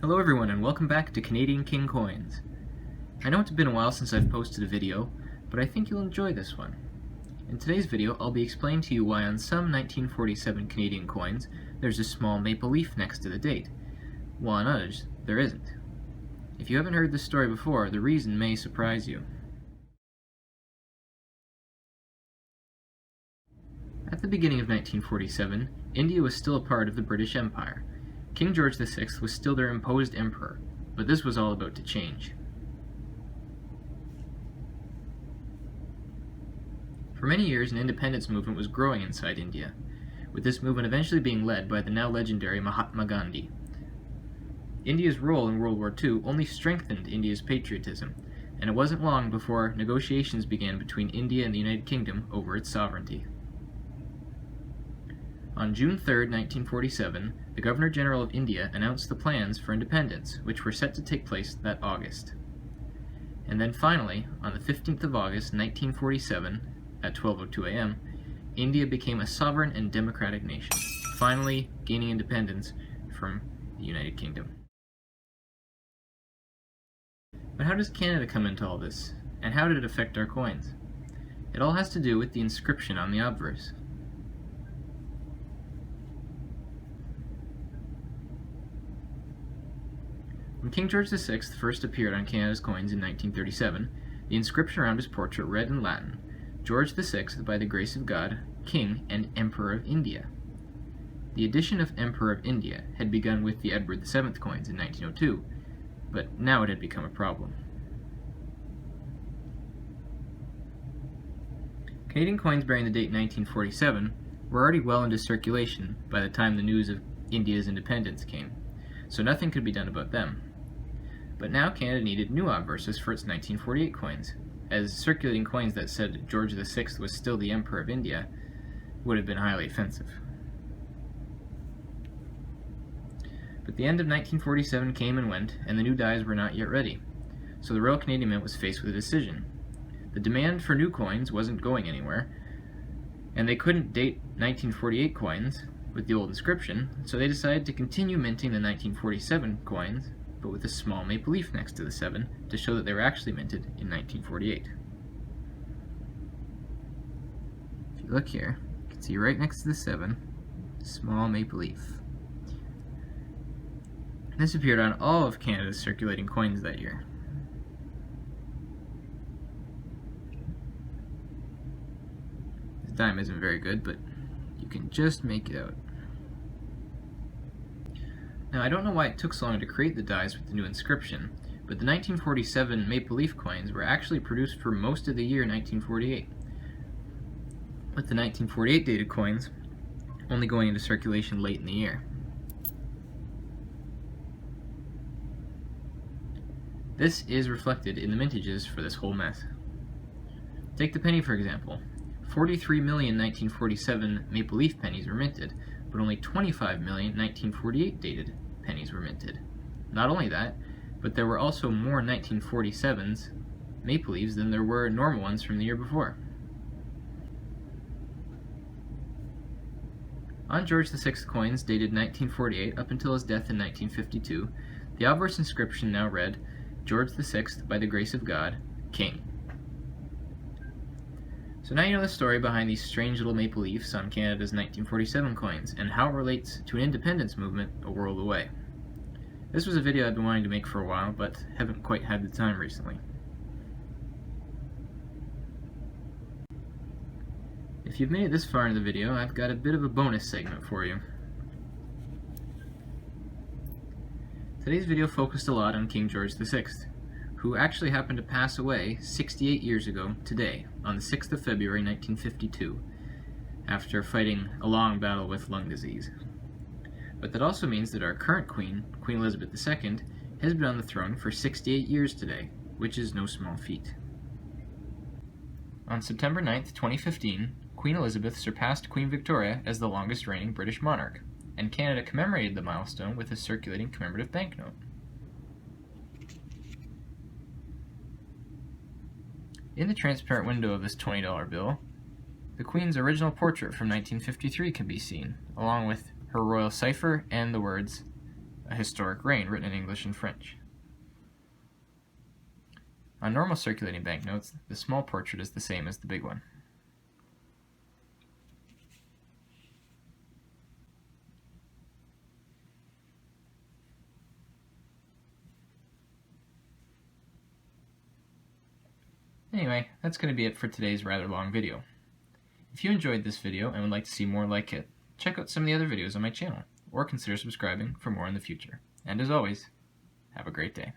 Hello everyone and welcome back to Canadian King Coins. I know it's been a while since I've posted a video, but I think you'll enjoy this one. In today's video, I'll be explaining to you why on some 1947 Canadian coins there's a small maple leaf next to the date, while on others there isn't. If you haven't heard this story before, the reason may surprise you. At the beginning of 1947, India was still a part of the British Empire. King George VI was still their imposed emperor, but this was all about to change. For many years, an independence movement was growing inside India, with this movement eventually being led by the now legendary Mahatma Gandhi. India's role in World War II only strengthened India's patriotism, and it wasn't long before negotiations began between India and the United Kingdom over its sovereignty. On June 3, 1947, the Governor-General of India announced the plans for independence, which were set to take place that August. And then finally, on the 15th of August, 1947, at 12:02 a.m., India became a sovereign and democratic nation, finally gaining independence from the United Kingdom. But how does Canada come into all this, and how did it affect our coins? It all has to do with the inscription on the obverse. When King George VI first appeared on Canada's coins in 1937, the inscription around his portrait read in Latin, "George VI, by the grace of God, King and Emperor of India." The addition of Emperor of India had begun with the Edward VII coins in 1902, but now it had become a problem. Canadian coins bearing the date 1947 were already well into circulation by the time the news of India's independence came, so nothing could be done about them. But now Canada needed new obverses for its 1948 coins, as circulating coins that said George VI was still the Emperor of India would have been highly offensive. But the end of 1947 came and went, and the new dies were not yet ready, so the Royal Canadian Mint was faced with a decision. The demand for new coins wasn't going anywhere, and they couldn't date 1948 coins with the old inscription, so they decided to continue minting the 1947 coins, but with a small maple leaf next to the 7 to show that they were actually minted in 1948. If you look here, you can see right next to the 7, small maple leaf. This appeared on all of Canada's circulating coins that year. This dime isn't very good, but you can just make it out. Now, I don't know why it took so long to create the dies with the new inscription, but the 1947 maple leaf coins were actually produced for most of the year 1948, with the 1948 dated coins only going into circulation late in the year. This is reflected in the mintages for this whole mess. Take the penny for example. 43 million 1947 maple leaf pennies were minted, but only 25 million 1948 dated pennies were minted. Not only that, but there were also more 1947's maple leaves than there were normal ones from the year before. On George VI coins dated 1948 up until his death in 1952, the obverse inscription now read, "George VI, by the grace of God, King." So now you know the story behind these strange little maple leaves on Canada's 1947 coins, and how it relates to an independence movement a world away. This was a video I've been wanting to make for a while, but haven't quite had the time recently. If you've made it this far into the video, I've got a bit of a bonus segment for you. Today's video focused a lot on King George VI, who actually happened to pass away 68 years ago today, on the 6th of February 1952, after fighting a long battle with lung disease. But that also means that our current queen, Queen Elizabeth II, has been on the throne for 68 years today, which is no small feat. On September 9th, 2015, Queen Elizabeth surpassed Queen Victoria as the longest reigning British monarch, and Canada commemorated the milestone with a circulating commemorative banknote. In the transparent window of this $20 bill, the Queen's original portrait from 1953 can be seen, along with her royal cipher and the words, a historic reign written in English and French. On normal circulating banknotes, the small portrait is the same as the big one. Anyway, that's going to be it for today's rather long video. If you enjoyed this video and would like to see more like it, check out some of the other videos on my channel, or consider subscribing for more in the future. And as always, have a great day.